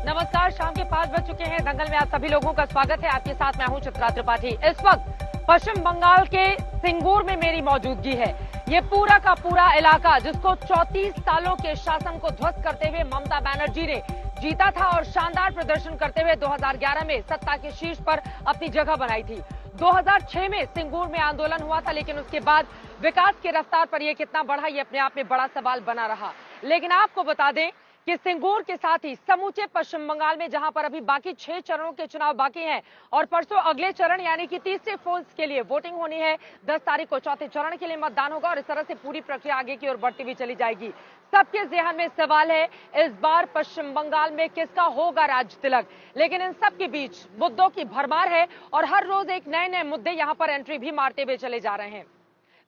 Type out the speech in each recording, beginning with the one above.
नमस्कार, शाम के 5 बज चुके हैं। दंगल में आप सभी लोगों का स्वागत है। आपके साथ मैं हूं चित्रा त्रिपाठी। इस वक्त पश्चिम बंगाल के सिंगूर में मेरी मौजूदगी है। ये पूरा का पूरा इलाका जिसको 34 सालों के शासन को ध्वस्त करते हुए ममता बनर्जी ने जीता था और शानदार प्रदर्शन करते हुए 2011 में सत्ता के शीर्ष पर अपनी जगह बनाई थी। 2006 में सिंगूर में आंदोलन हुआ था, लेकिन उसके बाद विकास की रफ्तार पर यह कितना बढ़ा, ये अपने आप में बड़ा सवाल बना रहा। लेकिन आपको बता दें कि सिंगूर के साथ ही समूचे पश्चिम बंगाल में जहां पर अभी बाकी 6 चरणों के चुनाव बाकी हैं और परसों अगले चरण यानी कि तीसरे फेज के लिए वोटिंग होनी है। 10 तारीख को चौथे चरण के लिए मतदान होगा और इस तरह से पूरी प्रक्रिया आगे की ओर बढ़ती हुई चली जाएगी। सबके ज़हन में सवाल है, इस बार पश्चिम बंगाल में किसका होगा राज तिलक। लेकिन इन सब के बीच मुद्दों की भरमार है और हर रोज एक नए नए मुद्दे यहां पर एंट्री भी मारते हुए चले जा रहे हैं।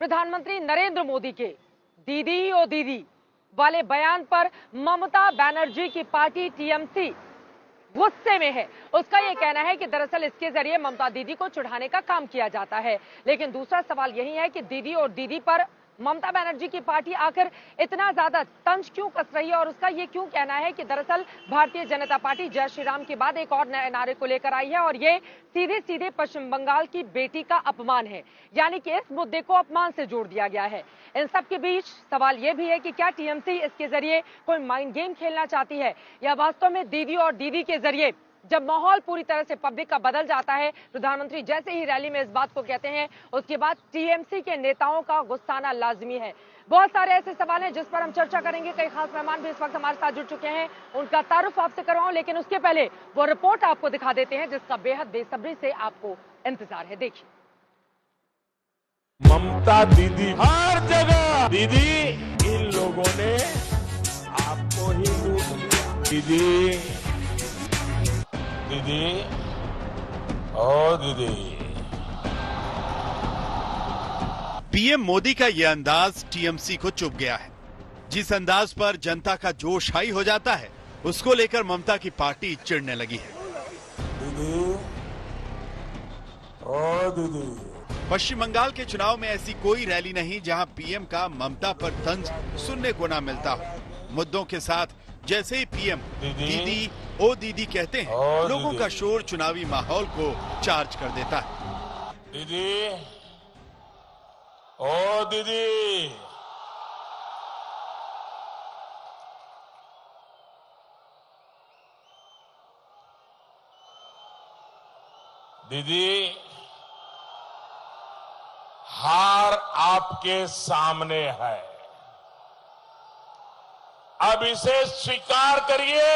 प्रधानमंत्री नरेंद्र मोदी के दीदी ओ दीदी वाले बयान पर ममता बनर्जी की पार्टी टीएमसी गुस्से में है। उसका यह कहना है कि दरअसल इसके जरिए ममता दीदी को चिढ़ाने का काम किया जाता है। लेकिन दूसरा सवाल यही है कि दीदी और दीदी पर ममता बनर्जी की पार्टी आखिर इतना ज्यादा तंज क्यों कस रही है और उसका ये क्यों कहना है कि दरअसल भारतीय जनता पार्टी जय श्री राम के बाद एक और नए नारे को लेकर आई है और ये सीधे सीधे पश्चिम बंगाल की बेटी का अपमान है, यानी कि इस मुद्दे को अपमान से जोड़ दिया गया है। इन सब के बीच सवाल यह भी है कि क्या टीएमसी इसके जरिए कोई माइंड गेम खेलना चाहती है या वास्तव में दीदी और दीदी के जरिए जब माहौल पूरी तरह से पब्लिक का बदल जाता है, प्रधानमंत्री जैसे ही रैली में इस बात को कहते हैं उसके बाद टीएमसी के नेताओं का गुस्साना लाजमी है। बहुत सारे ऐसे सवाल हैं जिस पर हम चर्चा करेंगे। कई खास मेहमान भी इस वक्त हमारे साथ जुड़ चुके हैं, उनका तारुफ आपसे करवाऊं, लेकिन उसके पहले वो रिपोर्ट आपको दिखा देते हैं जिसका बेहद बेसब्री से आपको इंतजार है। देखिए, ममता दीदी हर जगह दीदी, इन लोगों ने आपको ही लूट लिया। दीदी दीदी ओ दीदी। पीएम मोदी का यह अंदाज टीएमसी को चुभ गया है। जिस अंदाज पर जनता का जोश हाई हो जाता है उसको लेकर ममता की पार्टी चिढ़ने लगी है। दीदी ओ दीदी। पश्चिम बंगाल के चुनाव में ऐसी कोई रैली नहीं जहां पीएम का ममता पर तंज सुनने को ना मिलता हो। मुद्दों के साथ जैसे ही पीएम दीदी ओ दीदी कहते हैं, लोगों का शोर चुनावी माहौल को चार्ज कर देता है। दीदी ओ दीदी। दीदी, हार आपके सामने है, अब इसे स्वीकार करिए।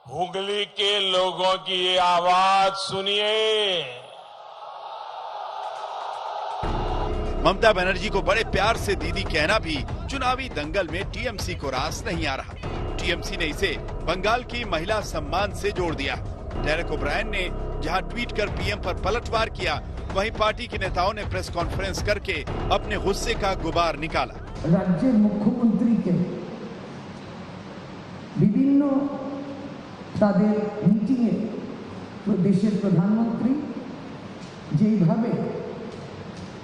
हुगली के लोगों की ये आवाज सुनिए। ममता बनर्जी को बड़े प्यार से दीदी कहना भी चुनावी दंगल में टीएमसी को रास नहीं आ रहा। टीएमसी ने इसे बंगाल की महिला सम्मान से जोड़ दिया। डेरेक ओब्रायन ने जहां ट्वीट कर पीएम पर पलटवार किया, वहीं पार्टी के नेताओं ने प्रेस कॉन्फ्रेंस करके अपने गुस्से का गुबार निकाला। राज्य मुख्यमंत्री के विभिन्न তাদের মিটিংয়ে দেশের প্রধানমন্ত্রী যেইভাবে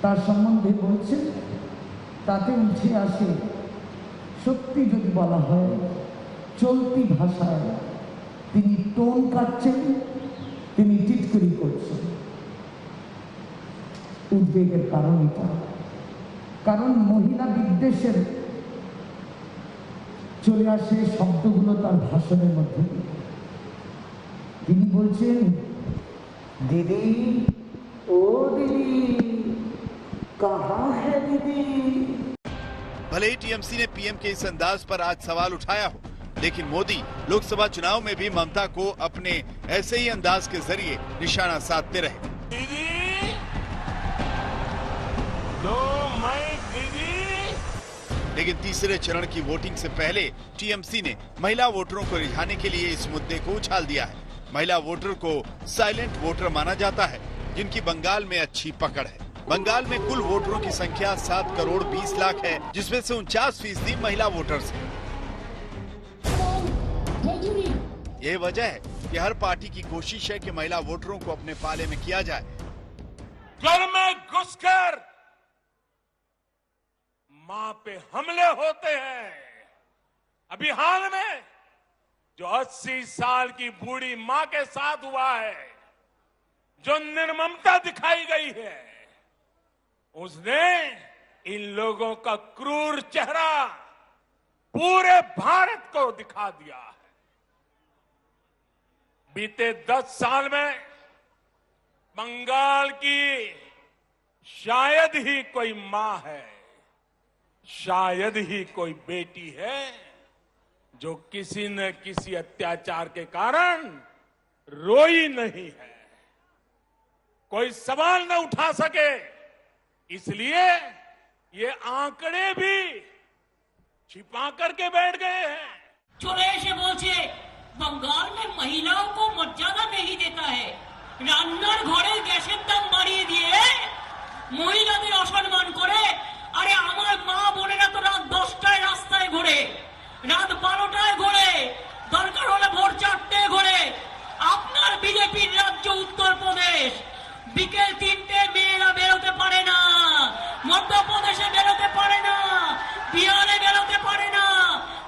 তার সম্বন্ধে বলছেন তাতে উঠে আসে সত্যি যদি বলা হয় চলতি ভাষায় তিনি টোন কাটছেন, তিনি টিটকারি করছেন। উদ্বেগের কারণ এটা, কারণ মহিলা বিদ্বেষের চলে আসে শব্দগুলো তার ভাষণের মধ্যে। তিনি বলছেন দিদি ও দিদি कहाँ है दीदी। भले ही टीएमसी ने पीएम के इस अंदाज पर आज सवाल उठाया हो, लेकिन मोदी लोकसभा चुनाव में भी ममता को अपने ऐसे ही अंदाज के जरिए निशाना साधते रहे। दीदी दो मई दीदी। लेकिन तीसरे चरण की वोटिंग से पहले टीएमसी ने महिला वोटरों को रिझाने के लिए इस मुद्दे को उछाल दिया है। महिला वोटर को साइलेंट वोटर माना जाता है, जिनकी बंगाल में अच्छी पकड़ है। बंगाल में कुल वोटरों की संख्या 7 करोड़ 20 लाख है, जिसमें से 49% महिला वोटर्स हैं। यह वजह है कि हर पार्टी की कोशिश है कि महिला वोटरों को अपने पाले में किया जाए। घर में घुसकर मां पे हमले होते हैं। अभी हाल में जो 80 साल की बूढ़ी मां के साथ हुआ है, जो निर्ममता दिखाई गई है, उसने इन लोगों का क्रूर चेहरा पूरे भारत को दिखा दिया है। बीते 10 साल में बंगाल की शायद ही कोई मां है, शायद ही कोई बेटी है जो किसी न किसी अत्याचार के कारण रोई नहीं है, कोई सवाल न उठा सके। इसलिए ये आंकड़े भी छिपा करके बैठ गए हैं। চলে এসে বলছে बंगाल में महिलाओं को मर्यादा नहीं देता है, রান্নার ঘরে গ্যাসের দাম বাড়িয়ে দিয়ে মহিলাদের অসম্মান করে। আরে আমার মা বোনেরা তো রাত 10টায় রাস্তায় ঘোরে, রাত 12টায় ঘোরে, দরকার হলে ভোর 4টায় ঘোরে। আপনার বিজেপির রাজ্য উত্তরপ্রদেশ, বিকেল 3টে মেয়েরা বেরোতে পারে না, মধ্যপ্রদেশে বেরোতে পারে না, বিহারে বেরোতে পারে না,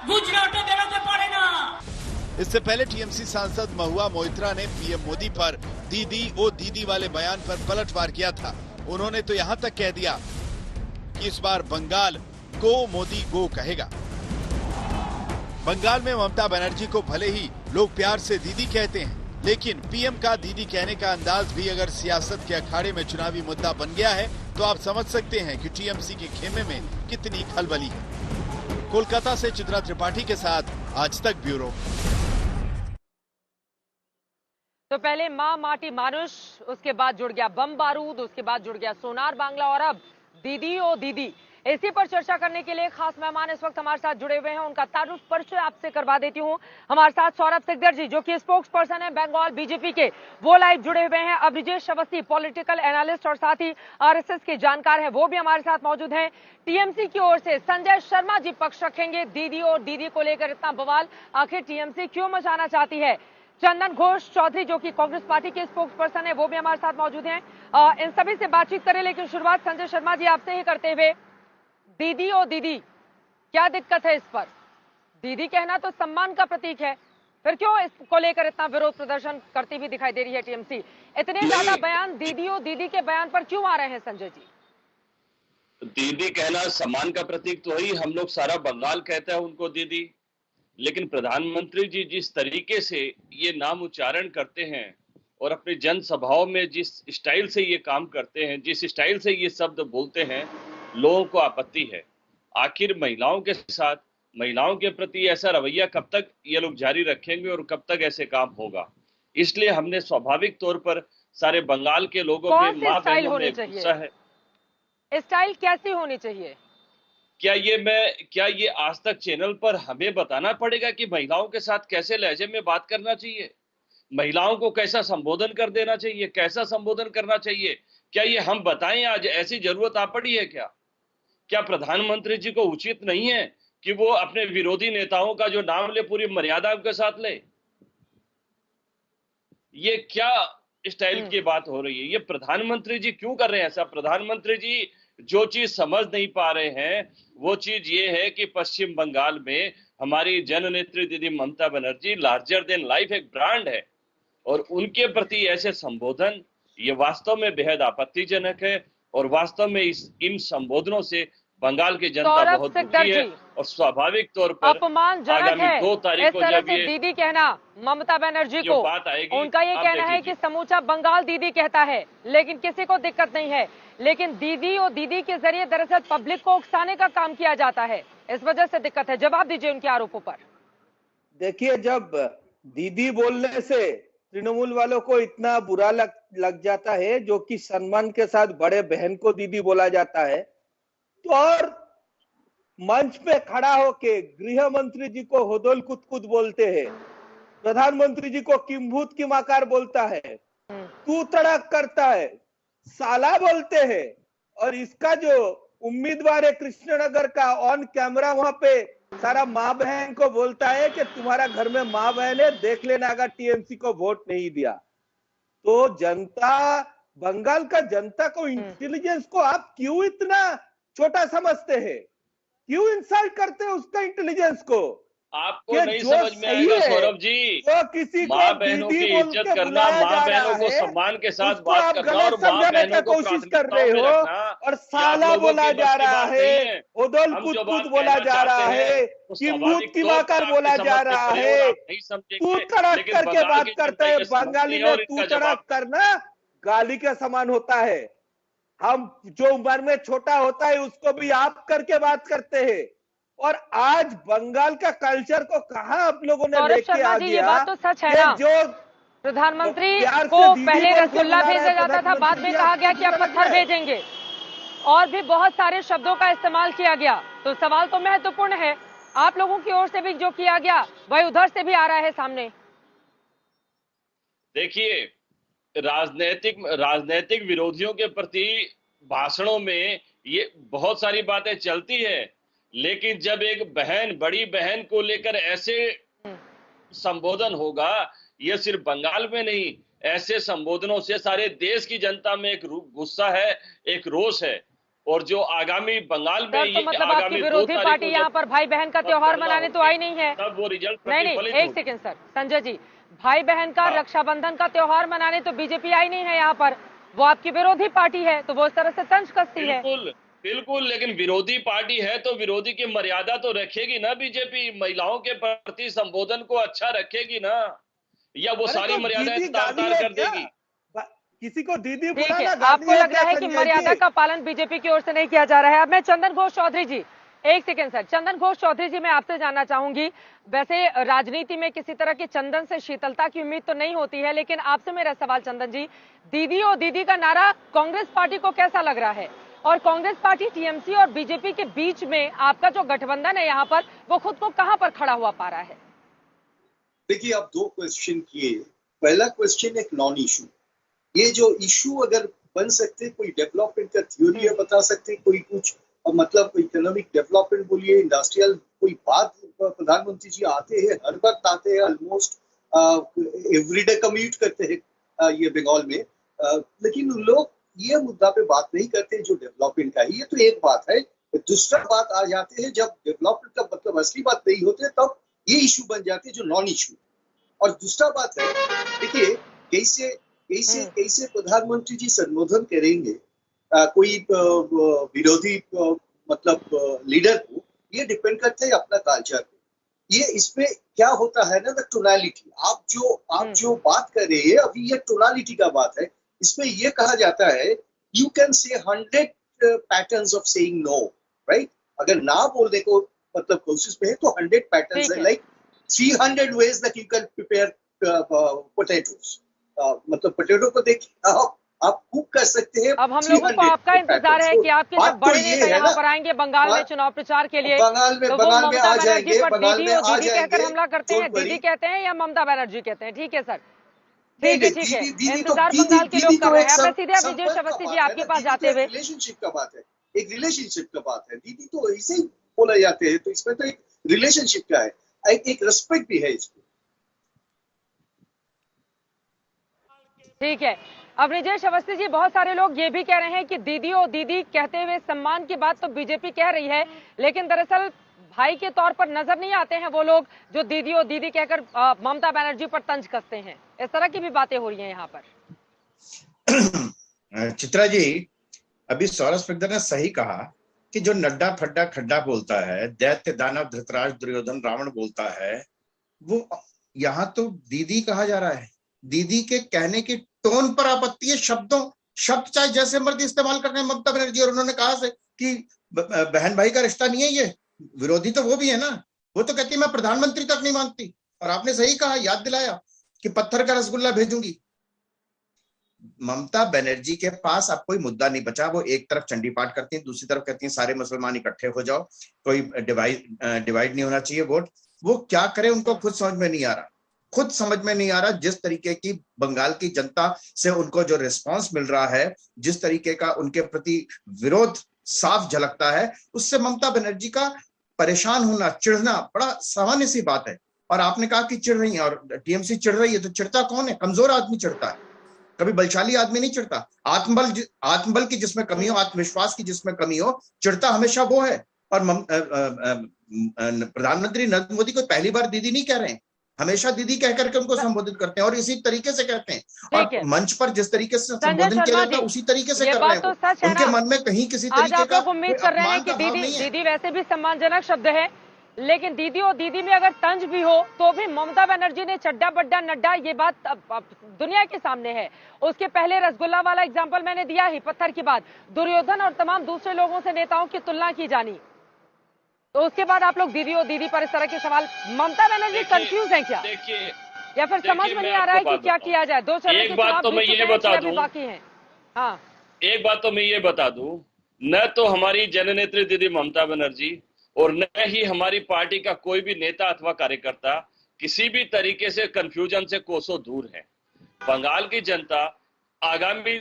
গুজরাটে বেরোতে পারে না। इससे पहले टीएमसी सांसद महुआ मोइत्रा ने पीएम मोदी पर दीदी ओ दीदी वाले बयान पर पलटवार किया था। उन्होंने तो यहां तक कह दिया कि इस बार बंगाल गो मोदी गो कहेगा। बंगाल में ममता बनर्जी को भले ही लोग प्यार से दीदी कहते हैं, लेकिन पीएम का दीदी कहने का अंदाज भी अगर सियासत के अखाड़े में चुनावी मुद्दा बन गया है तो आप समझ सकते हैं कि टीएमसी के खेमे में कितनी खलबली है। कोलकाता से चित्रा त्रिपाठी के साथ आज तक ब्यूरो। तो पहले माँ माटी मानुष, उसके बाद जुड़ गया बम बारूद, उसके बाद जुड़ गया सोनार बांग्ला और अब दीदी ओ दीदी। इसी पर चर्चा करने के लिए खास मेहमान इस वक्त हमारे साथ जुड़े हुए हैं। उनका तारुफ परिचय आपसे करवा देती हूं। हमारे साथ सौरभ सिकदर जी, जो कि स्पोक्स पर्सन है बंगाल बीजेपी के, वो लाइव जुड़े हुए हैं। अब ब्रिजेश अवस्थी, पॉलिटिकल एनालिस्ट और साथ ही आरएसएस के जानकार हैं, वो भी हमारे साथ मौजूद हैं। टीएमसी की ओर से संजय शर्मा जी पक्ष रखेंगे। दीदी और दीदी को लेकर इतना बवाल आखिर टीएमसी क्यों मचाना चाहती है? चंदन घोष चौधरी, जो कि कांग्रेस पार्टी के स्पोक्स पर्सन है, वो भी हमारे साथ मौजूद हैं। इन सभी से बातचीत करें, लेकिन शुरुआत संजय शर्मा जी आपसे ही करते हुए, दीदी ओ दीदी, क्या दिक्कत है इस पर? दीदी कहना तो सम्मान का प्रतीक है, फिर क्यों इसको लेकर इतना विरोध प्रदर्शन करती हुई दिखाई दे रही है टीएमसी? इतने ज्यादा बयान दीदी ओ दीदी के बयान पर क्यों आ रहे हैं संजय जी? दीदी कहना सम्मान का प्रतीक तो ही, हम लोग सारा बंगाल कहता है उनको दीदी। लेकिन प्रधानमंत्री जी जिस तरीके से ये नाम उच्चारण करते हैं और अपनी जनसभाओं में जिस स्टाइल से ये काम करते हैं, जिस स्टाइल से ये शब्द बोलते हैं, लोगों को आपत्ति है। आखिर महिलाओं के साथ, महिलाओं के प्रति ऐसा रवैया कब तक ये लोग जारी रखेंगे और कब तक ऐसे काम होगा? इसलिए हमने स्वाभाविक तौर पर सारे बंगाल के लोगों में मां बहनों में गुस्सा है। स्टाइल कैसी होनी चाहिए? क्या ये आज तक चैनल पर हमें बताना पड़ेगा कि महिलाओं के साथ कैसे लहजे में बात करना चाहिए, महिलाओं को कैसा संबोधन कर देना चाहिए, कैसा संबोधन करना चाहिए? क्या ये हम बताएं? आज ऐसी जरूरत आ पड़ी है क्या? क्या प्रधानमंत्री जी को उचित नहीं है कि वो अपने विरोधी नेताओं का जो नाम ले पूरी मर्यादा के साथ ले? ये क्या स्टाइल की बात हो रही है? ये प्रधानमंत्री जी क्यों कर रहे हैं ऐसा? प्रधानमंत्री जी जो चीज समझ नहीं पा रहे हैं वो चीज ये है कि पश्चिम बंगाल में हमारी जननेत्री दीदी Mamata Banerjee larger than life एक ब्रांड है, और उनके प्रति ऐसे संबोधन ये वास्तव में बेहद आपत्तिजनक है। और वास्तव में इन संबोधनों से बंगाल की जनता बहुत दुखी है और स्वाभाविक तौर पर अपमानजनक है 2 तारीख को इस तरह जब से ये दीदी कहना ममता बनर्जी को। बात आएगी, उनका ये कहना है कि समूचा बंगाल दीदी कहता है, लेकिन किसी को दिक्कत नहीं है। लेकिन दीदी और दीदी के जरिए दरअसल पब्लिक को उकसाने का काम किया जाता है, इस वजह से दिक्कत है। जवाब दीजिए उनके आरोपों पर। देखिए, जब दीदी बोलने से तृणमूल वालों को इतना बुरा लग जाता है, जो कि सम्मान के साथ बड़े बहन को दीदी बोला जाता है, तो और मंच पे खड़ा होके गृह मंत्री जी को होदोल कुतकुत बोलते हैं, प्रधानमंत्री जी को किम्भूत की माकार बोलता है, तू तड़क करता है, साला बोलते हैं। और इसका जो उम्मीदवार है कृष्णनगर का, ऑन कैमरा वहां पे सारा माँ बहन को बोलता है कि तुम्हारा घर में माँ बहन है, देख लेना अगर टीएमसी को वोट नहीं दिया तो। जनता, बंगाल का जनता को, इंटेलिजेंस को आप क्यों इतना छोटा समझते हैं? क्यों इंसल्ट करते हैं उसका इंटेलिजेंस को? आपको कि नहीं जो समझ में सही आएगा है, सौरभ जी। वो किसी को माँ बहनों दीदी की बोल इज्जत के करना, बुलाया माँ जा बहनों रहा को है, सम्मान के साथ उसको बात आप करना गलत और माँ समझाने का बहनों को कोशिश कर रहे प्राथमिकताओं में हो, रखना, और ये आप साला लोगों बोला की जा बस की रहा बात है, नहीं है। उदल हम जो पुत बात बोला कहना जा रहा चाहते हैं है वो कि मूत स्वाभाविक की तौर पर माकर आपकी बोला समझ जा से रहा परे और है। आप नहीं तू समझेंगे, तड़क लेकिन करके बंगाल बात की करता जनता है, ये समझती बंगाली है में और तू इनका तड़क जवाब करना गाली के समान होता है। हम जो उम्र में छोटा होता है उसको भी आप करके बात करते हैं, और आज बंगाल का कल्चर को कहां आप लोगों ने सौरभ लेके शर्मा आ जी, ये गया बात तो सच है कि ना, जो प्रधानमंत्री प्यार को से दीदी पहले बोल के रसगुल्ला बुला रहा भेजा है जाता था, बाद प्रधानमंत्री में जी, कहा आपको गया कि अब बुरा लग पत्थर रहा है? भेजेंगे, और भी बहुत सारे शब्दों का इस्तेमाल किया गया। तो सवाल तो महत्वपूर्ण है, आप लोगों की ओर से भी जो किया गया वही उधर से भी आ रहा है सामने। देखिए, राजनीतिक विरोधियों के प्रति भाषणों में ये बहुत सारी बातें चलती है, लेकिन जब एक बहन, बड़ी बहन को लेकर ऐसे संबोधन होगा, ये सिर्फ बंगाल में नहीं, ऐसे संबोधनों से सारे देश की जनता में एक गुस्सा है, एक रोष है, और जो आगामी बंगाल में सर, तो ये मतलब आपकी आगामी 2 विरोधी तारीख पार्टी को यहाँ जब पर भाई बहन का त्योहार मनाने तो आई नहीं है। तब वो रिजल्ट नहीं, प्रतिफलित एक होगा। सेकंड सर, संजय जी, भाई बहन का हाँ। रक्षाबंधन का त्योहार मनाने तो बीजेपी आई नहीं है यहाँ पर, वो आपकी विरोधी पार्टी है, तो वो इस तरह से तंज कसती है। बिल्कुल बिल्कुल, लेकिन विरोधी पार्टी है तो विरोधी की मर्यादा तो रखेगी ना बीजेपी, महिलाओं के प्रति संबोधन को अच्छा रखेगी ना, या वो अरे सारी तो मर्यादाएं दीदी तार गाली तार है कर क्या? देगी? किसी को दीदी ठीक है, बुलाना आपको गाली है लग रहा क्या है कि संजय मर्यादा जी? का पालन बीजेपी की ओर से नहीं किया जा रहा है। अब मैं चंदन घोष चौधरी जी, एक सेकंड सर, चंदन घोष चौधरी जी, मैं आपसे जानना चाहूंगी, वैसे राजनीति में किसी तरह की चंदन से शीतलता की उम्मीद तो नहीं होती है, लेकिन आपसे मेरा सवाल चंदन जी, दीदी और दीदी का नारा कांग्रेस पार्टी को कैसा लग रहा है, और कांग्रेस पार्टी, टीएमसी और बीजेपी के बीच में आपका जो गठबंधन है यहाँ पर, वो खुद को कहां पर खड़ा हुआ पा रहा है? देखिए, आप 2 क्वेश्चन किए। पहला क्वेश्चन एक नॉन इशू, ये जो इशू अगर बन सकते, कोई डेवलपमेंट का थ्योरी है बता सकते, कोई कुछ मतलब इकोनॉमिक डेवलपमेंट बोलिए, इंडस्ट्रियल कोई बात, प्रधानमंत्री जी आते हैं, हर वक्त आते हैं, ऑलमोस्ट एवरीडे कम्यूट करते हैं ये बंगाल में, लेकिन उन लोग ये मुद्दा पे बात नहीं करते जो डेवलपमेंट का है। ये तो एक बात है। दूसरा बात आ जाते हैं जब डेवलपमेंट का मतलब असली बात नहीं होते, तब ये इशू बन जाते हैं जो नॉन इशू। और दूसरा बात है, देखिए कैसे कैसे कैसे प्रधानमंत्री जी संबोधन करेंगे कोई विरोधी मतलब लीडर को, ये डिपेंड करता है अपना कल्चर पे। ये इसमें क्या होता है ना, द टोनालिटी, आप जो बात कर रहे हैं अभी, ये टोनालिटी का बात है। इसमें ये कहा जाता है, you can say 100 patterns of saying no, right? अगर ना बोलने को मतलब कोशिश में है तो 100 पैटर्न्स है, like 300 ways that you can prepare potatoes. मतलब पोटैटो को देखिए, आप कुक कर सकते हैं। अब हम लोगों को आपका इंतजार है कि आपके जब बड़े नेता यहाँ पर आएंगे बंगाल में चुनाव प्रचार के लिए, बंगाल में आ जाएंगे, बंगाल में आ दीदी कहकर जाएंगे। हमला करते हैं, दीदी कहते हैं या ममता बनर्जी कहते हैं? ठीक है सर, ठीक है, इंतजार दीदी बंगाल के लोग कर रहे हैं। मैं सीधे संपर्क विजय का अवस्थी जी बात है आपके ना, पास दीदी जाते तो हुए, एक रिलेशनशिप का बात है, एक रिलेशनशिप का बात है। दीदी तो ऐसे ही बोला जाते हैं, तो इसमें तो एक रिलेशनशिप का है, एक रिस्पेक्ट भी है इसमें। ठीक है। अब ब्रिजेश अवस्थी जी, बहुत सारे लोग ये भी कह रहे हैं कि दीदी और दीदी कहते हुए सम्मान की बात तो बीजेपी कह रही है, लेकिन दरअसल भाई के तौर पर नजर नहीं आते हैं वो लोग जो दीदी और दीदी कहकर ममता बनर्जी पर तंज कसते हैं। इस तरह की भी बातें हो रही हैं यहाँ पर। चित्रा जी, अभी सौरभ स्पेक्टर ने सही कहा कि जो नड्डा फड्डा खड्डा बोलता है, दैत्य दानव धृतराज दुर्योधन रावण बोलता है, वो यहाँ तो दीदी कहा जा रहा है। दीदी के कहने की टोन पर आपत्ति है, शब्द चाहे जैसे मर्जी इस्तेमाल कर रहे हैं ममता बनर्जी, और उन्होंने कहा से कि बहन भाई का रिश्ता नहीं है, ये विरोधी तो वो भी है ना, वो तो कहती है मैं प्रधानमंत्री तक नहीं मानती। और आपने सही कहा, याद दिलाया कि पत्थर का रसगुल्ला भेजूंगी। ममता बनर्जी के पास अब कोई मुद्दा नहीं बचा। वो एक तरफ चंडी पाठ करती हैं, दूसरी तरफ कहती हैं सारे मुसलमान इकट्ठे हो जाओ, कोई डिवाइड नहीं होना चाहिए वोट। वो क्या करे उनको खुद समझ में नहीं आ रहा, खुद समझ में नहीं आ रहा। जिस तरीके की बंगाल की जनता से उनको जो रिस्पांस मिल रहा है, जिस तरीके का उनके प्रति विरोध साफ झलकता है, उससे ममता बनर्जी का परेशान होना, चिढ़ना बड़ा सामान्य सी बात है। और आपने कहा कि चिढ़ रही है और टीएमसी चिढ़ रही है, तो चिढ़ता कौन है? कमजोर आदमी चिढ़ता है, कभी बलशाली आदमी नहीं चिढ़ता। आत्मबल की जिसमें कमी हो, आत्मविश्वास की जिसमें कमी हो, चिढ़ता हमेशा वो है। और प्रधानमंत्री नरेंद्र मोदी को पहली बार दीदी नहीं कह रहे हैं, हमेशा दीदी कह करके उनको संबोधित करते हैं और इसी तरीके से कहते हैं। और मंच पर जिस तरीके से संबोधन किया जाता है उसी तरीके से कर रहे हैं। उनके मन में कहीं किसी तरीके का उम्मीद कर रहे हैं कि दीदी वैसे भी सम्मानजनक शब्द है, लेकिन दीदी और दीदी में अगर तंज भी हो तो भी ममता बनर्जी ने चड्डा बड्डा नड्डा, ये बात अब दुनिया के सामने है। उसके पहले रसगुल्ला वाला एग्जाम्पल मैंने दिया ही, पत्थर की बात, दुर्योधन और तमाम दूसरे लोगों से नेताओं की तुलना की जानी, तो उसके बाद आप लोग दीदी और दीदी पर इस तरह के सवाल। ममता बनर्जी कंफ्यूज है क्या, या फिर समझ में नहीं आ रहा है कि क्या किया जाए? दो चरण के चुनाव तो मैं ये बता दूं, बाकी हैं। हाँ, एक बात तो मैं ये बता दूं, न तो हमारी जननेत्री दीदी ममता बनर्जी और न ही हमारी पार्टी का कोई भी नेता अथवा कार्यकर्ता किसी भी तरीके से कंफ्यूजन से कोसों दूर है। बंगाल की जनता आगामी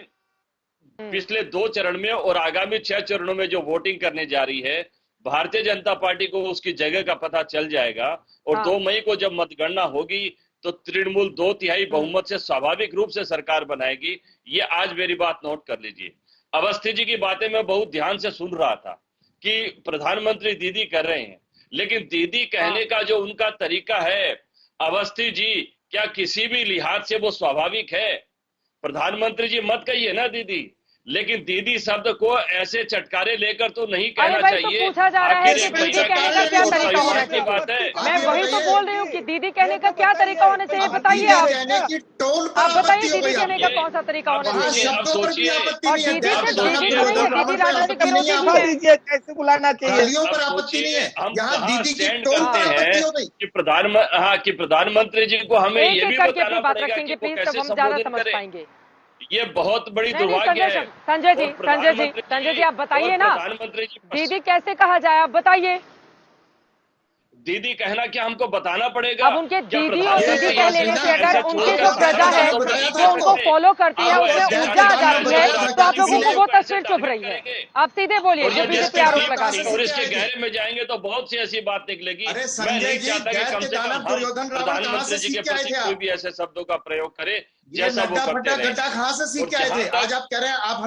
पिछले 2 चरण में और आगामी 6 चरणों में जो वोटिंग करने जा रही है, भारतीय जनता पार्टी को उसकी जगह का पता चल जाएगा। और 2 मई को जब मतगणना होगी तो तृणमूल 2/3 बहुमत से स्वाभाविक रूप से सरकार बनाएगी। ये आज मेरी बात नोट कर लीजिए। अवस्थी जी की बातें मैं बहुत ध्यान से सुन रहा था कि प्रधानमंत्री दीदी कर रहे हैं, लेकिन दीदी कहने का जो उनका तरीका है, अवस्थी जी, क्या किसी भी लिहाज से वो स्वाभाविक है? प्रधानमंत्री जी मत कहिए ना दीदी, लेकिन दीदी शब्द को ऐसे चटकारे लेकर तो नहीं कहना चाहिए। तो पूछा जा रहा है कि दीदी कहने का क्या तरीका होना चाहिए? मैं वही तो बोल रही हूँ कि दीदी कहने का क्या तरीका होना चाहिए, बताइए आप बताइए दीदी कहने का कौन सा तरीका होना चाहिए? आप सोचिए, और दीदी से दीदी राजनीतिक विरोधी भी है, कैसे बुलाना चाहिए? हम दीदी स्टैंड करते हैं कि प्रधानमंत्री जी को हमें ये भी बताना पड़ेगा कि वो कैसे संबोधित करें। ये बहुत बड़ी दुर्भाग्य है। संजय जी आप बताइए ना, प्रधानमंत्री जी दीदी कैसे कहा जाए, आप बताइए। दीदी कहना क्या हमको बताना पड़ेगा? अब उनके दीदी और दीदी कह लेने से अगर उनकी जो प्रजा है जो उनको फॉलो करती है उसमें ऊर्जा आ जाती है, तो आप लोगों को वो तस्वीर चुभ रही है। आप सीधे बोलिए, जो बीजेपी आरोप लगा रही है। और इसके गहरे में जाएंगे तो बहुत सी ऐसी बात निकलेगी। मैं नहीं चाहता कि कम से कम प्रधानमंत्री जी के प्रति कोई भी ऐसे शब्दों का प्रयोग करे जैसा वो करते रहे। कहाँ से सीख के आए थे? आज आप कह रहे हैं आप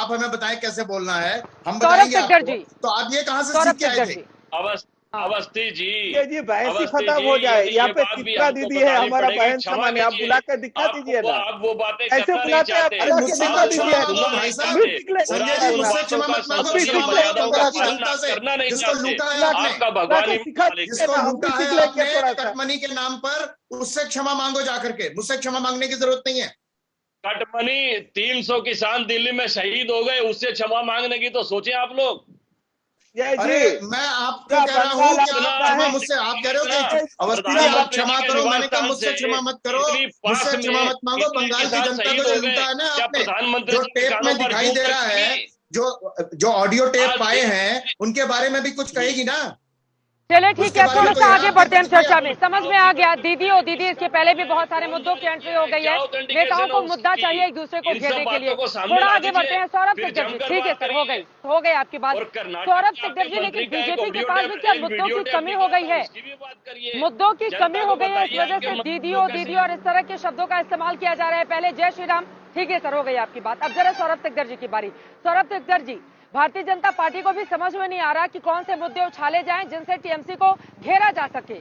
हमें बताएं कैसे बोलना है, हम सौरभ बताएंगे सिकदर आपको। जी, तो आप ये कहाँ से सीख के आए थे? अवस्थी जी, जी बहस ही खत्म हो जाए। यहाँ पे चित्रा दीदी है, हमारा बहन समान है, आप बुला कर दिखा दीजिए ना। आप वो बातें ऐसे बुलाते हैं, करना नहीं चाहते। आपका भगवान कटमनी के नाम पर उससे क्षमा मांगो जाकर के, मुझसे क्षमा मांगने की जरूरत नहीं है। कटमनी 300 किसान दिल्ली में शहीद हो गए, उससे क्षमा मांगने की तो सोचे आप लोग। अरे मैं आपको कह रहा हूँ कि आप मुझसे आप कह रहे हो कि अवस्थी जी आप क्षमा करो, मैंने कहा मुझसे क्षमा मत करो, मुझसे क्षमा मत मांगो। बंगाल की जनता को जो लूटा है ना आपने, जो टेप में दिखाई दे रहा है, जो ऑडियो टेप पाए हैं, उनके बारे में भी कुछ कहेगी ना? चले ठीक है, थोड़ा सा आगे बढ़ते हैं चर्चा में। समझ में आ गया दीदी और दीदी, इसके पहले भी बहुत सारे मुद्दों की एंट्री हो गई है। नेताओं को मुद्दा चाहिए एक दूसरे को घेरने के लिए। थोड़ा आगे बढ़ते हैं। सौरभ सिकदर जी, ठीक है सर, हो गई आपकी बात। सौरभ सिकदर जी, लेकिन बीजेपी के पास भी क्या मुद्दों की कमी हो गई है? मुद्दों की कमी हो गई है, इस वजह से दीदी और इस तरह के शब्दों का इस्तेमाल किया जा रहा है। पहले जय श्री राम, ठीक है सर, हो गई आपकी बात। अब जरा सौरभ सिकदर जी की बारी। सौरभ सिकदर जी, भारतीय जनता पार्टी को भी समझ में नहीं आ रहा कि कौन से मुद्दे उछाले जाएं जिनसे टीएमसी को घेरा जा सके।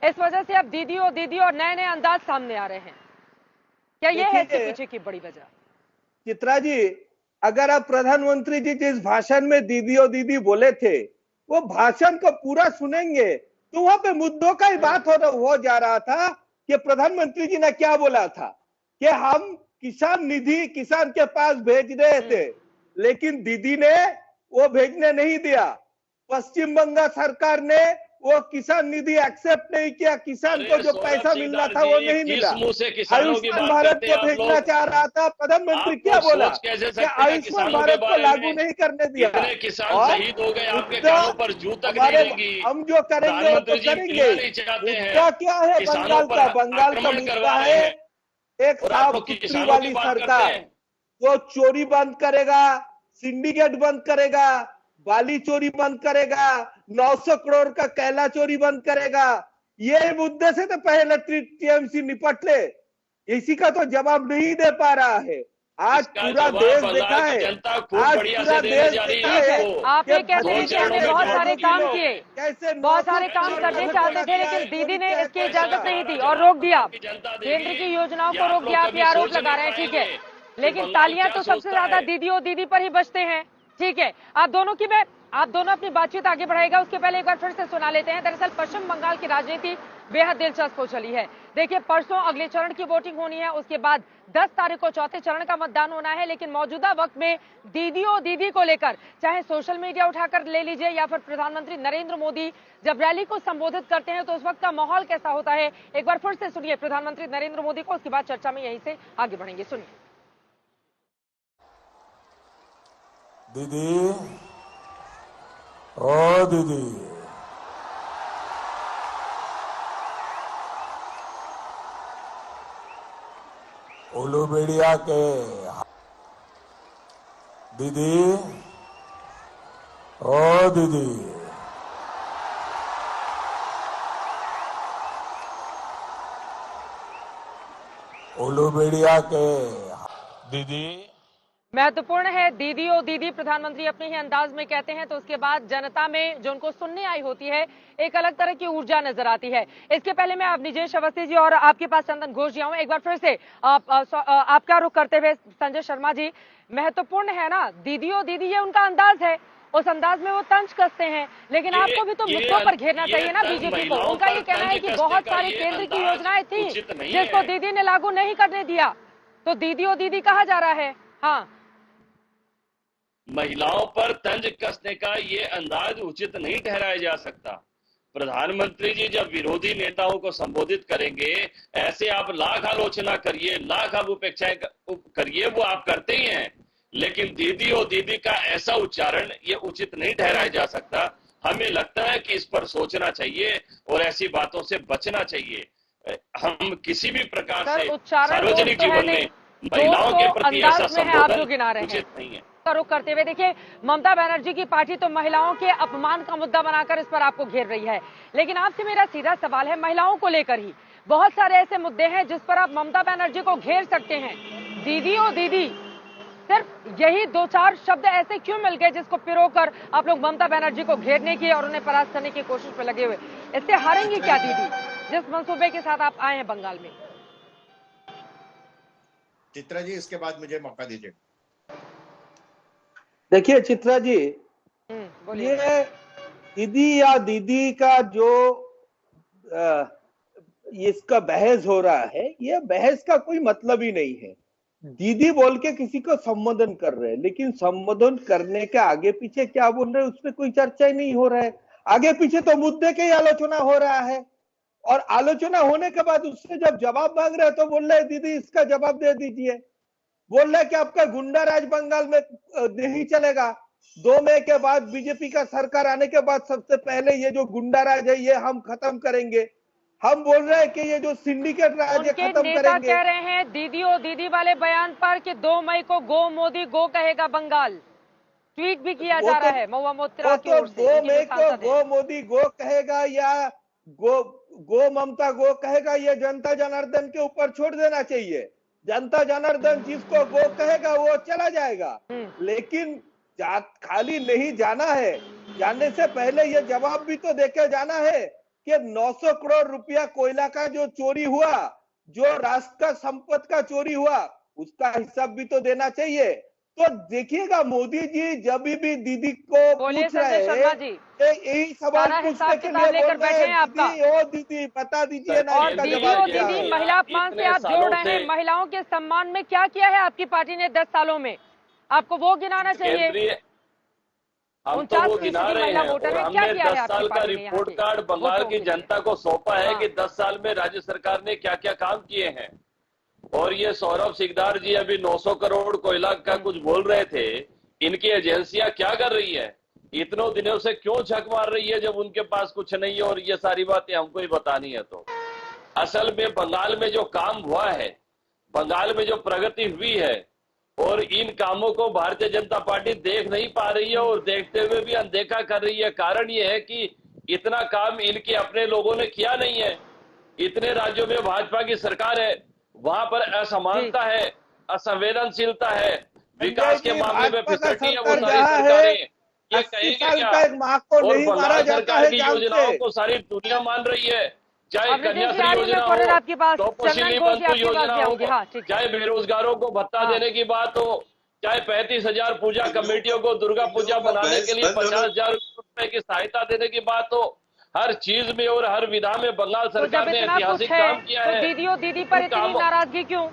इस वजह से अब दीदी और नए अंदाज सामने आ रहे हैं। क्या ये है इसके पीछे की बड़ी वजह? चित्रा जी, अगर आप प्रधानमंत्री जी जिस भाषण में दीदी बोले थे, वो भाषण को पूरा सुनेंगे तो वहां पे मुद्दों का ही बात हो जा रहा था कि प्रधानमंत्री जी ने क्या बोला था कि हम किसान निधि किसान के पास भेज रहे थे, लेकिन दीदी ने वो भेजने नहीं दिया। पश्चिम बंगाल सरकार ने वो किसान निधि एक्सेप्ट नहीं किया, किसान को जो पैसा मिलना था वो नहीं मिला। आयुष्मान भारत को भेजना चाह रहा था, प्रधानमंत्री क्या बोला कि आयुष्मान भारत को लागू नहीं करने दिया। और हम जो करेंगे वो तो करेंगे। मुद्दा क्या है बंगाल का? बंगाल का मुद्दा है एक साफ सुथरी वाली सरकार। वो चोरी बंद करेगा, सिंडिकेट बंद करेगा, बाली चोरी बंद करेगा, 900 करोड़ का कैला चोरी बंद करेगा। ये मुद्दे से तो पहले टीएमसी निपट ले, इसी का तो जवाब नहीं दे पा रहा है। आज इसका पूरा जवाब देश बंगाल देखा की है, जनता खूब आज बढ़िया पूरा से देने देश जा रही देखा है है। आपको। आप ये कि कहते हैं कि हमने बहुत सारे काम किए, कैसे बहुत सारे 900 काम करोड़ करने का चाहते थे, किया लेकिन है, दीदी ने चोरी इसकी किया इजाजत है। नहीं दी और रोक दिया। की जनता केंद्र देगी, की योजनाओं ये को आप रोक लोग दिया, आप कभी ये आरोप सोच लगा नहीं रहे हैं, ठीक पाएंगे है, कि लेकिन बंगाल तालियां क्या तो सबसे सोचता ज्यादा है। दीदी और दीदी पर ही बजते हैं। ठीक है, आप दोनों अपनी बातचीत आगे बढ़ाएगा, उसके पहले एक बार फिर से सुना लेते हैं। दरअसल पश्चिम बंगाल की राजनीति बेहद दिलचस्प हो चली है। देखिए, परसों अगले चरण की वोटिंग होनी है, उसके बाद 10 तारीख को चौथे चरण का मतदान होना है, लेकिन मौजूदा वक्त में दीदी और दीदी को लेकर चाहे सोशल मीडिया उठाकर ले लीजिए या फिर प्रधानमंत्री नरेंद्र मोदी जब रैली को संबोधित करते हैं तो उस वक्त का माहौल कैसा होता है, एक बार फिर से सुनिए प्रधानमंत्री नरेंद्र मोदी को, उसके बाद चर्चा में यहीं से आगे बढ़ेंगे। सुनिए। दीदी, ओ दीदी, उलूबेड़िया के दीदी, ओ दीदी, उलूबेड़िया के दीदी। महत्वपूर्ण है दीदी ओ दीदी, प्रधानमंत्री अपने ही अंदाज में कहते हैं तो उसके बाद जनता में जो उनको सुनने आई होती है एक अलग तरह की ऊर्जा नजर आती है। इसके पहले मैं आप निजेश अवस्थी जी और आपके पास चंदन घोष जी आऊं, एक बार फिर से आपका रुख करते हुए संजय शर्मा जी, महत्वपूर्ण है ना दीदी ओ दीदी, ये उनका अंदाज है, उस अंदाज में वो तंज कसते हैं, लेकिन आपको भी तो मुद्दों पर घेरना चाहिए ना बीजेपी को। उनका ये कहना है कि बहुत सारी केंद्र की योजनाएं थी जिसको दीदी ने लागू नहीं करने दिया, तो दीदी ओ दीदी कहा जा रहा है। हाँ, महिलाओं पर तंज कसने का ये अंदाज उचित नहीं ठहराया जा सकता। प्रधानमंत्री जी जब विरोधी नेताओं को संबोधित करेंगे, ऐसे आप लाख आलोचना करिए, लाख आप उपेक्षाएं करिए, वो आप करते ही हैं, लेकिन दीदी और दीदी का ऐसा उच्चारण ये उचित नहीं ठहराया जा सकता। हमें लगता है कि इस पर सोचना चाहिए और ऐसी बातों से बचना चाहिए। हम किसी भी प्रकार से सार्वजनिक जीवन में महिलाओं के प्रति ऐसा संबोधन उचित नहीं है। का रुख करते हुए देखिए, ममता बनर्जी की पार्टी तो महिलाओं के अपमान का मुद्दा बनाकर इस पर आपको घेर रही है, लेकिन आपसे मेरा सीधा सवाल है महिलाओं को लेकर ही बहुत सारे ऐसे मुद्दे हैं जिस पर आप ममता बनर्जी को घेर सकते हैं। दीदी ओ दीदी, सिर्फ यही 2-4 शब्द ऐसे क्यों मिल गए जिसको पिरोकर आप लोग ममता बनर्जी को घेरने की और उन्हें परास्त करने की कोशिश में लगे हुए? इससे हारेंगी क्या दीदी जिस मंसूबे के साथ आप आए हैं बंगाल में? चित्रा जी, इसके बाद मुझे मौका दीजिए। देखिए चित्रा जी, ये दीदी या दीदी का जो इसका बहस हो रहा है, ये बहस का कोई मतलब ही नहीं है। दीदी बोल के किसी को संबोधन कर रहे हैं, लेकिन संबोधन करने के आगे पीछे क्या बोल रहे हैं उस पर कोई चर्चा ही नहीं हो रहा है। आगे पीछे तो मुद्दे की आलोचना हो रहा है, और आलोचना होने के बाद उससे जब जवाब मांग रहे हैं तो बोल रहे दीदी इसका जवाब दे दीजिए। बोल रहे कि आपका गुंडा राज बंगाल में नहीं चलेगा। 2 मई के बाद बीजेपी का सरकार आने के बाद सबसे पहले ये जो गुंडा राज है ये हम खत्म करेंगे। हम बोल रहे हैं कि ये जो सिंडिकेट राज है खत्म करेंगे। कह रहे हैं दीदी और दीदी वाले बयान पर कि 2 मई को गो मोदी गो कहेगा बंगाल, ट्वीट भी किया जा रहा है महुआ मोइत्रा की ओर से। 2 मई को गो मोदी गो कहेगा या गो ममता गो कहेगा, ये जनता जनार्दन के ऊपर छोड़ देना चाहिए। जनता जनार्दन जिसको गो कहेगा वो चला जाएगा, लेकिन खाली नहीं जाना है। जाने से पहले ये जवाब भी तो देके जाना है कि 900 करोड़ रुपया कोयला का जो चोरी हुआ, जो राष्ट्र का संपत्ति का चोरी हुआ, उसका हिसाब भी तो देना चाहिए। तो देखिएगा मोदी जी जब भी दीदी को पूछ रहे हैं यही सवाल पूछने के लिए बोल रहे हैं, दीदी ओ दीदी बता दीजिए ना। और दीदी ओ दीदी महिला अपमान से आप जोड़ रहे हैं। महिलाओं के सम्मान में क्या किया है आपकी पार्टी ने 10 सालों में? आपको वो गिनाना चाहिए। हम तो वो गिना रहे हैं और हमने 10 साल का रिपोर्ट कार्ड बंगाल की जनता को सौंपा है कि 10 साल में राज्य सरकार ने क्या क्या काम किए हैं। और ये सौरभ सिकदार जी अभी 900 करोड़ कोयला का कुछ बोल रहे थे, इनकी एजेंसियां क्या कर रही है? इतनों दिनों से क्यों झक मार रही है जब उनके पास कुछ नहीं है? और ये सारी बातें हमको ही बतानी है। तो असल में बंगाल में जो काम हुआ है, बंगाल में जो प्रगति हुई है, और इन कामों को भारतीय जनता पार्टी देख नहीं पा रही है और देखते हुए भी अनदेखा कर रही है। कारण ये है कि इतना काम इनके अपने लोगों ने किया नहीं है। इतने राज्यों में भाजपा की सरकार है, वहां पर असमानता है, असंवेदनशीलता है, विकास के मामले में फिसलती है, वो सारी सरकार सरकारें ये 80 कहेंगे साल क्या? का एक माँ को और नहीं मारा बंगाल जाता सरकार है की जान योजनाओं से। को सारी दुनिया मान रही है, चाहे अमृत जी, कन्याश्री आ रही योजना मैं कॉर्नर हो, आपके पास, तपशीली चंदन घोष जी बंधु आपके पास योजना भी हो, आऊंगी। हाँ, ठीक है। चाहे बेरोजगारों को भत्ता हाँ। देने की बात हो, चाहे 35,000 पूजा कमेटियों को दुर्गा पूजा इन लोगों का बनाने के लिए बहस बंद होना- 50,000 रुपए की सहायता देने की बात हो, हर चीज में और हर विधा में बंगाल तो सरकार जब ने इतना कुछ ऐतिहासिक है काम किया तो है। दीदी पर उन इतनी कामों- नाराजगी क्यों,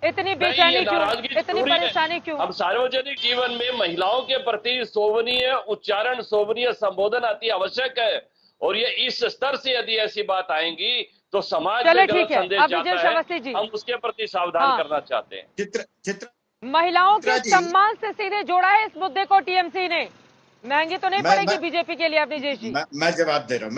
इतनी नहीं, ये बेचैनी क्यों, नाराजगी इतनी जरूरी है। परेशानी क्यों? अब सार्वजनिक जीवन में महिलाओं के प्रति शोभनीय उच्चारण, शोभनीय संबोधन अति आवश्यक है, और ये इस स्तर से यदि ऐसी बात आएंगी तो समाज चलिए, में गलत ठीक है। संदेश अब विजय जाता अवस्थी है, जी। हम उसके प्रति सावधान हाँ। करना चाहते हैं। चित्र महिलाओं के चित्रा जी। सम्मान से सीधे जोड़ा है इस मुद्दे को टीएमसी ने। महंगी तो नहीं पड़ेगी बीजेपी के लिए अपनी जी? मैं जवाब दे रहा हूँ।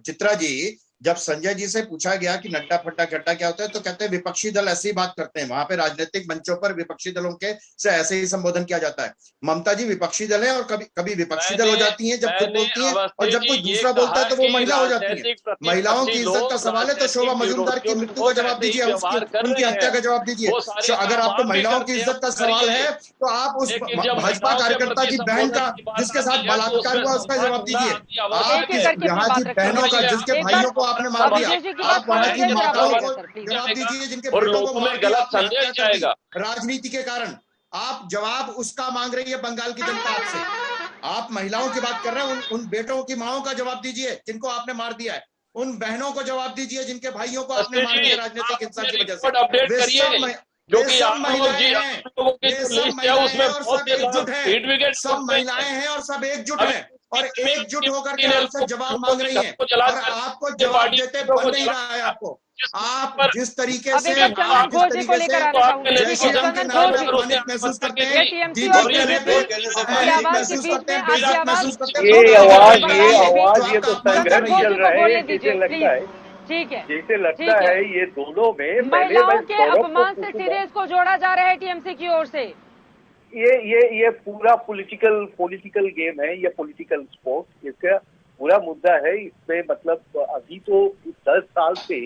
चित्रा जी, जब संजय जी से पूछा गया कि नड्डा फड्डा गड्ढा क्या होता है, तो कहते हैं विपक्षी दल ऐसी बात करते हैं, वहां पे राजनीतिक मंचों पर विपक्षी दलों के से ऐसे ही संबोधन किया जाता है। ममता जी विपक्षी दल है और कभी विपक्षी दल हो जाती हैं जब खुद बोलती हैं, और जब कोई दूसरा बोलता है तो वो महिला हो जाती है। महिलाओं की इज्जत का सवाल है तो शोभा मजुमदार की मृत्यु का जवाब दीजिए, उनकी हत्या का जवाब दीजिए। अगर आपको महिलाओं की इज्जत का सवाल है तो आप उस भाजपा कार्यकर्ता की बहन का जिसके साथ बलात्कार हुआ उसका जवाब दीजिए। आप यहाँ की बहनों का जिसके भाइयों को आपने मार दिया, आप वहाँ की माताओं को जवाब दीजिए जिनके और बेटों लोगों को में मार दिया, गलत आपने संदेश हत्या कर दी जाएगा। राजनीति के कारण। आप जवाब उसका मांग रही है बंगाल की जनता आपसे। आप महिलाओं की बात कर रहे हैं, उन बेटों की माओं का जवाब दीजिए जिनको आपने मार दिया है, उन बहनों को जवाब दीजिए जिनके भाइयों को आपने मार दिया राजनीतिक हिंसा की वजह से। अपडेट वे करिए, सब जो कि सब आप महिलाएं हैं, लोगों की ये जो सब लिस्ट है उसमें महिलाएं हैं और बहुत सब से एकजुट हिट हैं, विकेट सब महिलाएं हैं और सब एकजुट हैं और एकजुट होकर के आपसे जवाब मांग रही हैं, और आपको जवाब देते बन नहीं रहा है। आपको आप जिस तरीके अब से एक चंदन घोष जी को लेकर आना चाहूंगी। जय श्री राम के नाम में चंदन अपमानित महसूस करते हैं, टीएमसी दीदी और कहने पे अपमानित महसूस करते हैं, बेइज्जत महसूस करते हैं। ये आवाज ये तो संघर्ष चल रहा है, जैसे लगता है ठीक है, जैसे लगता है ये दोनों में महिलाओं के अपमान से सीधे इसको जोड़ा जा रहा है टीएमसी की ओर से। ये पूरा पॉलिटिकल गेम है, ये पॉलिटिकल स्पोर्ट, इसका पूरा मुद्दा है। इसमें मतलब अभी तो 10 साल से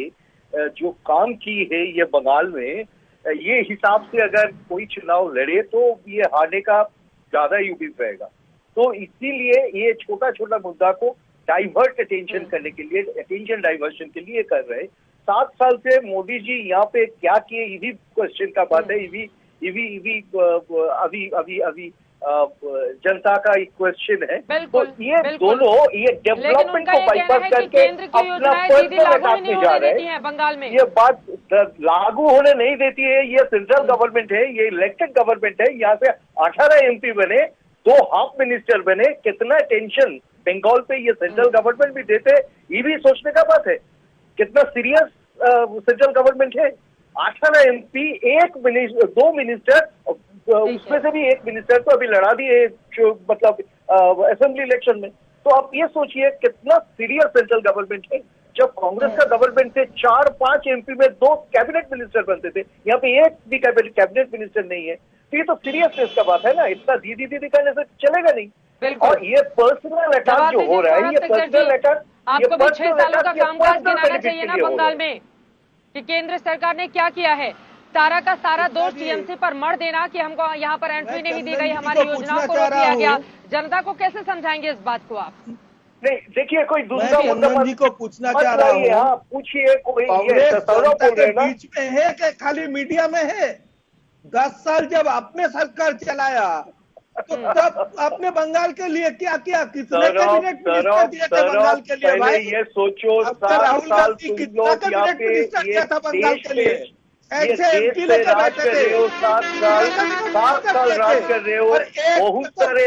जो काम की है ये बंगाल में, ये हिसाब से अगर कोई चुनाव लड़े तो ये हारने का ज्यादा ही उम्मीद रहेगा। तो इसीलिए ये छोटा छोटा मुद्दा को डाइवर्ट अटेंशन करने के लिए, अटेंशन डाइवर्शन के लिए कर रहे हैं। 7 साल से मोदी जी यहाँ पे क्या किए, ये भी क्वेश्चन का बात है। अभी जनता का एक क्वेश्चन है। तो ये दोनों ये डेवलपमेंट को बाईपास करके अपना पर्सनल अटैक में जा रहे हैं बंगाल में। ये बात लागू होने नहीं देती है। ये सेंट्रल गवर्नमेंट है, ये इलेक्टेड गवर्नमेंट है। यहाँ से 18 MP बने, 2 हाफ मिनिस्टर बने, कितना टेंशन बंगाल पे ये सेंट्रल गवर्नमेंट भी देते, ये भी सोचने का बात है। कितना सीरियस सेंट्रल गवर्नमेंट है। 18 MP, 2 मिनिस्टर, उसमें से भी 1 मिनिस्टर तो अभी लड़ा दिए मतलब असेंबली इलेक्शन में। तो आप ये सोचिए कितना सीरियस सेंट्रल गवर्नमेंट है। जब कांग्रेस का गवर्नमेंट थे 4-5 MP में 2 कैबिनेट मिनिस्टर बनते थे, यहाँ पे 1 भी कैबिनेट मिनिस्टर नहीं है। तो ये तो सीरियसनेस का बात है ना, इतना दीदी करने से चलेगा नहीं। और ये पर्सनल अटैक जो हो रहा है, ये पर्सनल अटैक, आपको भी 6 सालों का कामकाज गिनाना चाहिए ना बंगाल में कि केंद्र सरकार ने क्या किया है। सारा का सारा दोष टीएमसी पर मर देना कि हमको यहाँ पर एंट्री नहीं दी गई, हमारी योजनाओं को रोक दिया गया, जनता को कैसे समझाएंगे इस बात को आप? नहीं देखिए, कोई दूसरा मुद्दा जी को पूछना चाह रहा हूँ, पूछिए कोई बीच में है कि खाली मीडिया में है? 10 साल जब आपने सरकार चलाया तो तब आपने बंगाल के लिए क्या किया? कितने कैबिनेट मिनिस्टर दिए थे बंगाल के लिए भाई? ये सोचो, राहुल गांधी कितना कैबिनेट मिनिस्टर किया था बंगाल के लिए? ऐसे MP लेकर बैठे थे, 7 साल राज कर रहे हो, बहुत सारे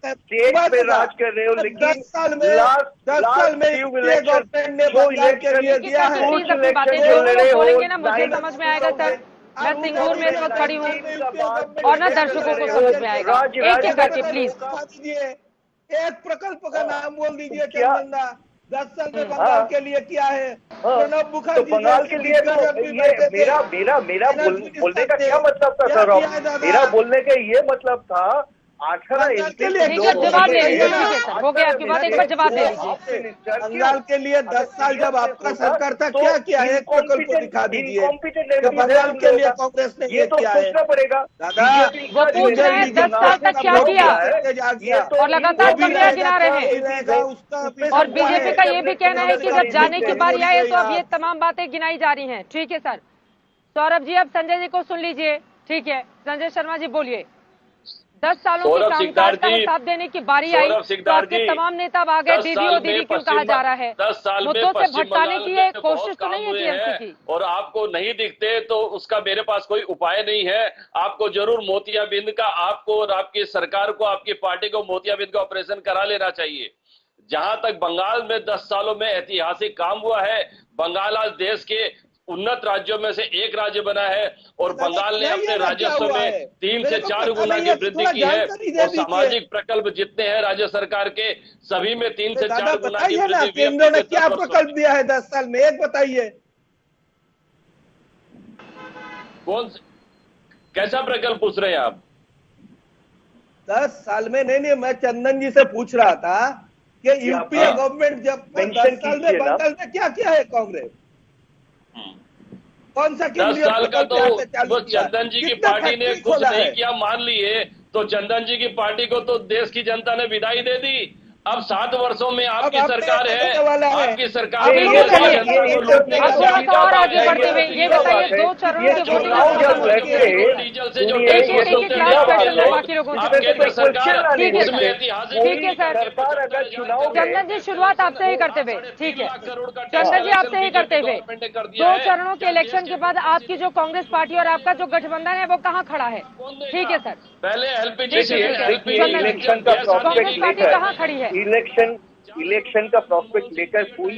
स्टेट पे राज कर रहे हो, लेकिन 10 साल में गवर्नमेंट ने बंगाल के लिए दिया है। बोलेंगे ना, मुझे समझ में आएगा सर। मैं सिंगूर में इस वक्त खड़ी हूँ और ना दर्शकों को समझ में आएगा। एक करके प्लीज एक प्रकल्प का नाम बोल दीजिए। चंदा 10 साल में बंगाल के लिए क्या है? प्रणब मुखर्जी तो बंगाल के लिए तो मेरा बोलने का क्या मतलब था सर? मेरा बोलने का ये मतलब था बंगाल के लिए जवाब दे लीजिए। ठीक है सर, हो गया आपकी बात, एक बार जवाब दे लीजिए। बंगाल के लिए 10 साल जब आपका सरकार था क्या किया है? एक प्रकल्प को दिखा दीजिए कि बंगाल के लिए कांग्रेस ने ये किया है। दादा वो पूछ रहे हैं 10 साल तक क्या किया, और लगातार कमियां गिना रहे हैं। और बीजेपी का ये भी कहना है कि जब जाने की बारी आए तो अब ये तमाम बातें गिनाई जा रही हैं। ठीक है सर, सौरभ जी अब संजय जी को सुन लीजिए। ठीक है, संजय शर्मा जी बोलिए। 10 सालों की कामकाज का हिसाब देने की बारी आई तो आपके तमाम नेता आ गए, दीदी और दीदी क्यों कहा जा रहा है? 10 साल मुद्दों से भटकाने की ये कोशिश तो नहीं है टीएमसी की? और आपको नहीं दिखते तो उसका मेरे पास कोई उपाय नहीं है। आपको जरूर मोतियाबिंद का, आपको और आपकी सरकार को, आपकी पार्टी को मोतियाबिंद का ऑपरेशन करा लेना चाहिए। जहां तक बंगाल में 10 सालों में ऐतिहासिक काम हुआ है, बंगाल आज देश के उन्नत राज्यों में से एक राज्य बना है और बंगाल ने अपने राजस्व में 3 से 4 गुना की वृद्धि की है। और सामाजिक प्रकल्प जितने हैं राज्य सरकार के, सभी में 3 से 4 गुना की वृद्धि हुई। केंद्र ने क्या प्रकल्प दिया है 10 साल में, एक बताइए। कैसा प्रकल्प पूछ रहे हैं आप? 10 साल में नहीं, मैं चंदन जी से पूछ रहा था कि यूपीए गवर्नमेंट जब 10 साल में बंगाल में क्या किया है कांग्रेस? कौन सा 10 साल का तो वो चंदन जी की पार्टी ने कुछ नहीं किया मान लिए, तो चंदन जी की पार्टी को तो देश की जनता ने विदाई दे दी। अब 7 वर्षों में आपकी सरकार है, आपकी सरकार और आगे बढ़ते हुए ये बताइए 2 चरणों के वोटिंग डीजल से जो ठीक है सर। चंदन जी शुरुआत आपसे ही करते हुए, ठीक है चंदन जी आपसे ही करते हुए, 2 चरणों के इलेक्शन के बाद आपकी जो कांग्रेस पार्टी और आपका जो गठबंधन है वो कहाँ खड़ा है? ठीक है सर, पहले एलपीजी कांग्रेस पार्टी कहाँ खड़ी है? इलेक्शन का प्रोस्पेक्ट लेकर कोई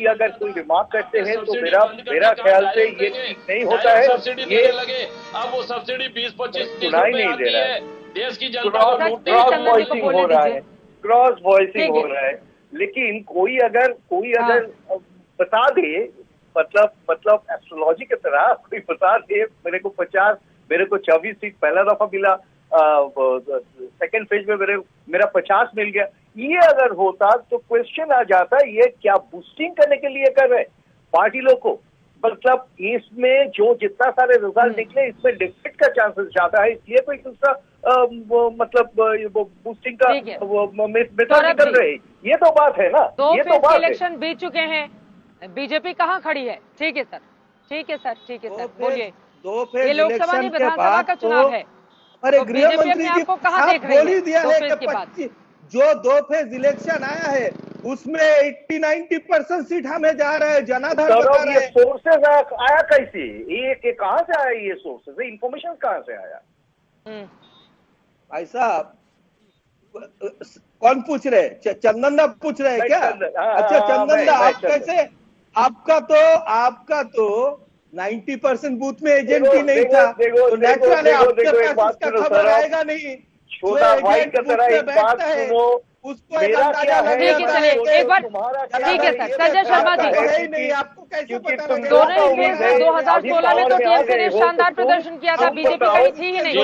रिमार्क करते हैं तो मेरा ख्याल से ये नहीं होता है। ये लगे अब वो सब्सिडी 20-25 सुनाई नहीं दे रहा है। देश की जनता को क्रॉस वॉइसिंग हो रहा है, क्रॉस वॉइसिंग हो रहा है। लेकिन कोई अगर बता दे, मतलब एस्ट्रोलॉजी की तरह कोई बता दे मेरे को 24 सीट पहला दफा मिला, सेकंड फेज में मेरा 50 मिल गया, ये अगर होता तो क्वेश्चन आ जाता है ये क्या बूस्टिंग करने के लिए कर रहे पार्टी लोग को? मतलब इसमें जो जितना सारे रिजल्ट निकले इसमें डिफिट का चांसेस ज्यादा है, इसलिए कोई दूसरा बूस्टिंग का मेथड निकल रहे। ये तो बात है ना, ये तो बात है। इलेक्शन बीत चुके हैं, बीजेपी कहाँ खड़ी है? ठीक है सर, ठीक है सर, ठीक है सर, बोलिए। ये लोकसभा नहीं विधानसभा का चुनाव है। अरे गृह मंत्री जी को कहाँ देख रहे हैं? बोल ही दिया है कि जो 2 फेज इलेक्शन आया है उसमें 80-90% सीट हमें जा रहा है। जनाधार बता रहे हैं। सोर्सेज आया कैसे? ये कहाँ से आया? ये सोर्सेज इंफॉर्मेशन कहाँ से आया? भाई साहब कौन पूछ रहे? चंदन दा पूछ रहे हैं क्या? अच्छा चंदन दा, आप कैसे? आपका तो 90% बूथ में एजेंट ही नहीं था, तो नेचुरल है आपके पास इसका खबर आएगा नहीं। छोटा भाई का तरह एक बात सुनो, उसको अंदाजा ठीक है चलिए एक बार, ठीक है सर। संजय शर्मा जी, नहीं आपको कैसे पता लगेगा? दोनों ही फेज में 2016 में तो टीएमसी ने शानदार प्रदर्शन किया था, बीजेपी कहीं थी ही नहीं।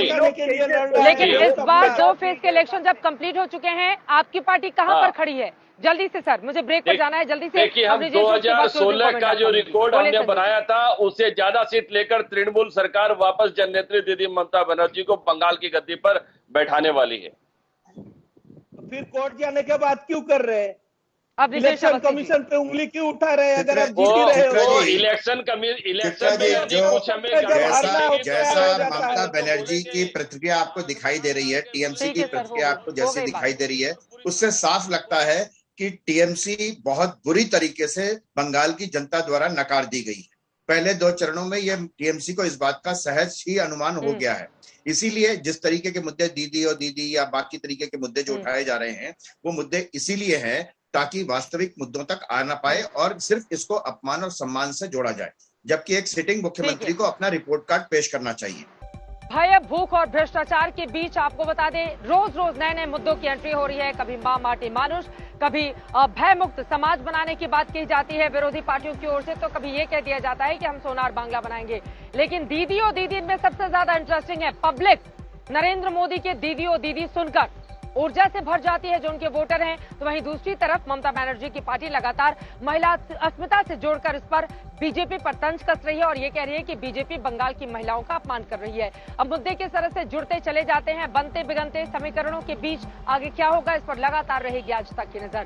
लेकिन इस बार 2 फेज के इलेक्शन जब कंप्लीट हो चुके हैं, आपकी पार्टी कहाँ पर खड़ी है? जल्दी से सर, मुझे ब्रेक पर जाना है, जल्दी से। देखिए हम 2016 का जो रिकॉर्ड हमने बनाया था उससे ज्यादा सीट लेकर तृणमूल सरकार वापस जननेत्री दीदी ममता बनर्जी को बंगाल की गद्दी पर बैठाने वाली है। फिर कोर्ट जाने के बाद क्यों कर रहे हैं? अब इलेक्शन कमीशन पे उंगली क्यों उठा रहे हैं? अगर आप जीत रहे हो इलेक्शन जैसा ममता बनर्जी की प्रतिक्रिया आपको दिखाई दे रही है, टीएमसी की प्रतिक्रिया आपको जैसे दिखाई दे रही है, उससे साफ लगता है कि टीएमसी बहुत बुरी तरीके से बंगाल की जनता द्वारा नकार दी गई है। पहले 2 चरणों में ये टीएमसी को इस बात का सहज ही अनुमान हो गया है। इसीलिए जिस तरीके के मुद्दे दीदी या बाकी तरीके के मुद्दे जो उठाए जा रहे हैं वो मुद्दे इसीलिए हैं ताकि वास्तविक मुद्दों तक आ ना पाए और सिर्फ इसको अपमान और सम्मान से जोड़ा जाए, जबकि एक सिटिंग मुख्यमंत्री को अपना रिपोर्ट कार्ड पेश करना चाहिए। भाई अब भूख और भ्रष्टाचार के बीच आपको बता दें, रोज रोज नए नए मुद्दों की एंट्री हो रही है। कभी मां माटी मानुष, कभी भय मुक्त समाज बनाने की बात की जाती है विरोधी पार्टियों की ओर से, तो कभी ये कह दिया जाता है कि हम सोनार बांग्ला बनाएंगे। लेकिन दीदी और दीदी में सबसे ज्यादा इंटरेस्टिंग है पब्लिक नरेंद्र मोदी के दीदी और दीदी सुनकर ऊर्जा से भर जाती है जो उनके वोटर हैं, तो वहीं दूसरी तरफ ममता बनर्जी की पार्टी लगातार महिला अस्मिता से जोड़कर इस पर बीजेपी पर तंज कस रही है और ये कह रही है कि बीजेपी बंगाल की महिलाओं का अपमान कर रही है। अब मुद्दे के सरह से जुड़ते चले जाते हैं, बनते बिगनते समीकरणों के बीच आगे क्या होगा इस पर लगातार रहेगी आज तक की नजर।